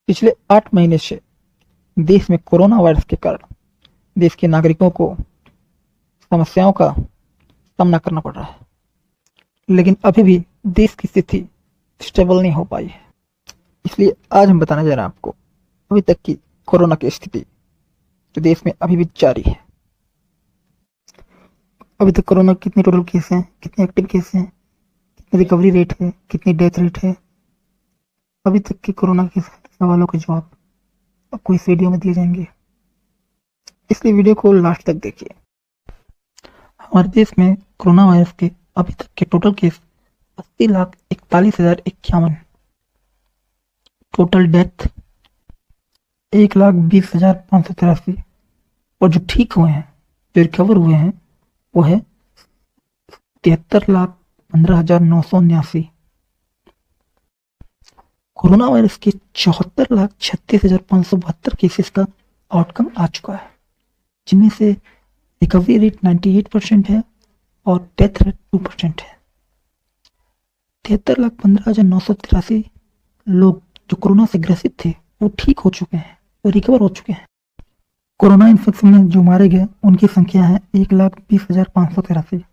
पिछले 8 महीने से देश में कोरोना वायरस के कारण देश के नागरिकों को समस्याओं का सामना करना पड़ रहा है, लेकिन अभी भी देश की स्थिति स्टेबल नहीं हो पाई है। इसलिए आज हम बताने जा रहे हैं आपको अभी तक की कोरोना की स्थिति जो देश में अभी भी जारी है। अभी तक कोरोना के कितने टोटल केस हैं, कितने एक्टिव केस हैं, कितनी रिकवरी रेट है, कितनी डेथ रेट है, अभी तक के कोरोना के सवालों के जवाब आपको इस वीडियो में दिए जाएंगे, इसलिए वीडियो को लास्ट तक देखिए। हमारे देश में कोरोना वायरस के अभी तक के टोटल केस 80,41,051, टोटल डेथ 1,20,583 और जो ठीक हुए हैं, जो रिकवर हुए हैं वो है 73,15,979। कोरोना वायरस के 74,36,572 केसेस का आउटकम आ चुका है, जिनमें से रिकवरी रेट 98% है और डेथ रेट 2% है। 73,15,983 लोग जो कोरोना से ग्रसित थे वो ठीक हो चुके हैं, वो रिकवर हो चुके हैं। कोरोना इन्फेक्शन में जो मारे गए उनकी संख्या है 1,20,583।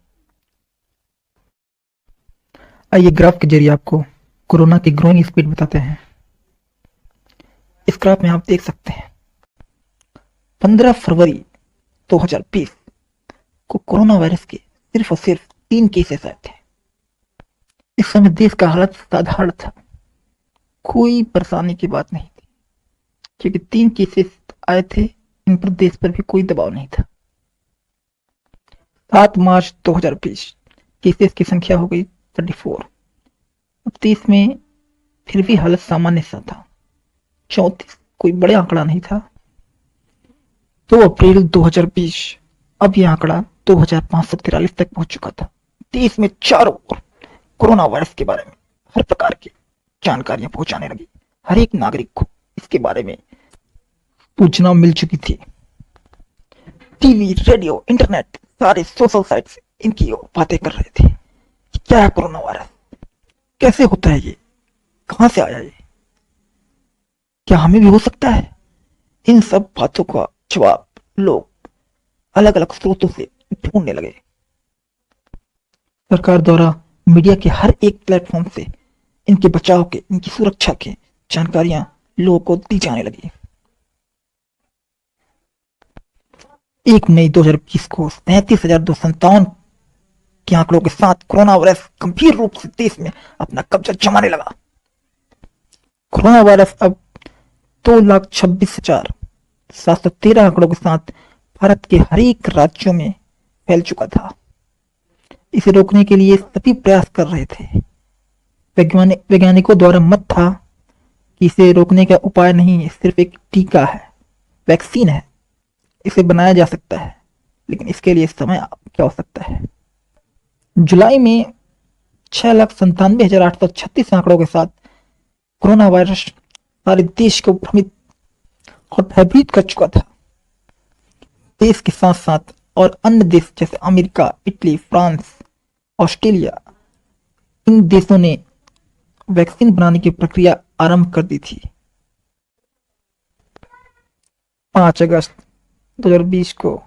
आइए ग्राफ के जरिए आपको कोरोना की ग्रोइंग स्पीड बताते हैं। इस ग्राफ में आप देख सकते हैं 15 फरवरी 2020 को कोरोना वायरस के सिर्फ और सिर्फ 3 केसेस आए थे। इस समय देश का हालत साधारण था, कोई परेशानी की बात नहीं थी, क्योंकि 3 केसेस आए थे, इन पर देश पर भी कोई दबाव नहीं था। 7 मार्च 2020 केसेस की संख्या हो गई 34। अब देश में फिर भी हालत सामान्य सा था, 34 कोई बड़े आंकड़ा नहीं था। 2 अप्रैल 2020 अब यह आंकड़ा 2,543 तक पहुंच चुका था। देश में चारों ओर कोरोना वायरस के बारे में हर प्रकार की जानकारियां पहुंचाने लगी। हर एक नागरिक को इसके बारे में सूचना मिल चुकी थी। टीवी, रेडियो, इंटरनेट, सारे सोशल साइट्स इनकी ओर बातें कर रहे थे कि क्या है कोरोना वायरस, कैसे होता है ये, कहां से आया ये, क्या हमें भी हो सकता है। इन सब बातों का जवाब लोग अलग अलग स्रोतों से ढूंढने लगे। सरकार द्वारा मीडिया के हर एक प्लेटफॉर्म से इनके बचाव के, इनकी सुरक्षा की जानकारियां लोगों को दी जाने लगी। 1 मई 2020 को 37,257 के आंकड़ों के साथ कोरोना वायरस गंभीर रूप से देश में अपना कब्जा जमाने लगा। कोरोना वायरस अब 2,26,713 आंकड़ों के साथ भारत के हर एक राज्यों में फैल चुका था। इसे रोकने के लिए सभी प्रयास कर रहे थे। वैज्ञानिकों द्वारा मत था कि इसे रोकने का उपाय नहीं, सिर्फ एक टीका है, वैक्सीन है, इसे बनाया जा सकता है, लेकिन इसके लिए समय की आवश्यकता है। जुलाई में 6,97,836 आंकड़ों के साथ कोरोना वायरस सारे देश को भ्रमित और भयभीत कर चुका था। देश के साथ साथ और अन्य देश जैसे अमेरिका, इटली, फ्रांस, ऑस्ट्रेलिया, इन देशों ने वैक्सीन बनाने की प्रक्रिया आरंभ कर दी थी। 5 अगस्त 2020 को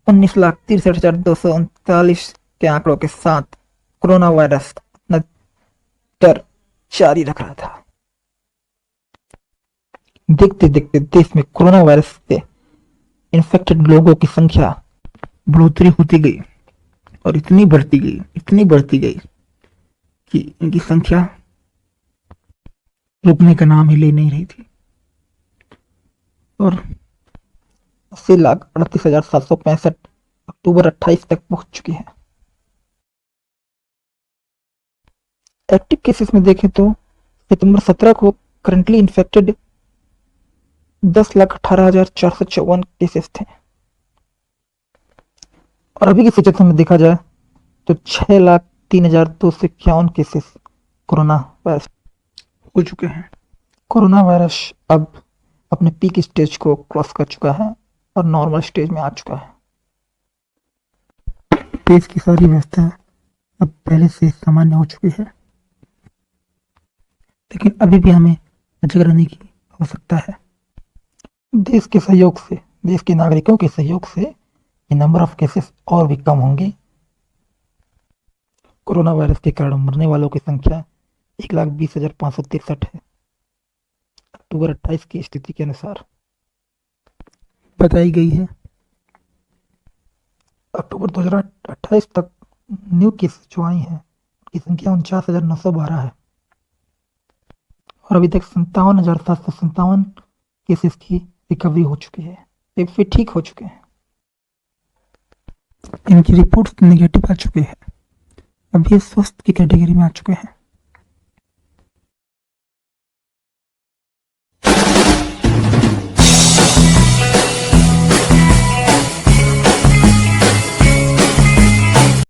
19,63,239 के आंकड़ों के साथ कोरोना वायरस अपना डर जारी रख रहा था। देखते देखते देश में कोरोना वायरस से इन्फेक्टेड लोगों की संख्या बढ़ोतरी होती गई और इतनी बढ़ती गई कि इनकी संख्या रुकने का नाम ही ले नहीं रही थी और 80,38,765 अक्टूबर 28 तक पहुंच चुकी है। एक्टिव केसेस में देखें तो सितंबर 17 को करंटली इन्फेक्टेड 10,18,454 केसेस थे और अभी की सिचुएशन में देखा जाए तो 6,03,251 केसेस कोरोना वायरस हो चुके हैं। कोरोना वायरस अब अपने पीक स्टेज को क्रॉस कर चुका है और नॉर्मल स्टेज में आ चुका है। देश की सारी व्यवस्था अब पहले से सामान्य हो चुकी है, लेकिन अभी भी हमें सजग रहने की हो सकता है। देश के सहयोग से, देश के नागरिकों के सहयोग से ये नंबर ऑफ केसेस और भी कम होंगे। कोरोना वायरस के कारण मरने वालों की संख्या 1,20,563 है, अक्टूबर 28 की स्थिति के अनुसार बताई गई है। अक्टूबर 2028 तक न्यू केसेस जो आई हैं की संख्या 49,912 है और अभी तक 57,757 केसेस की रिकवरी हो चुकी है, एक फिर ठीक हो चुके हैं। इनकी रिपोर्ट्स नेगेटिव आ चुके हैं, अब ये स्वस्थ की कैटेगरी में आ चुके हैं।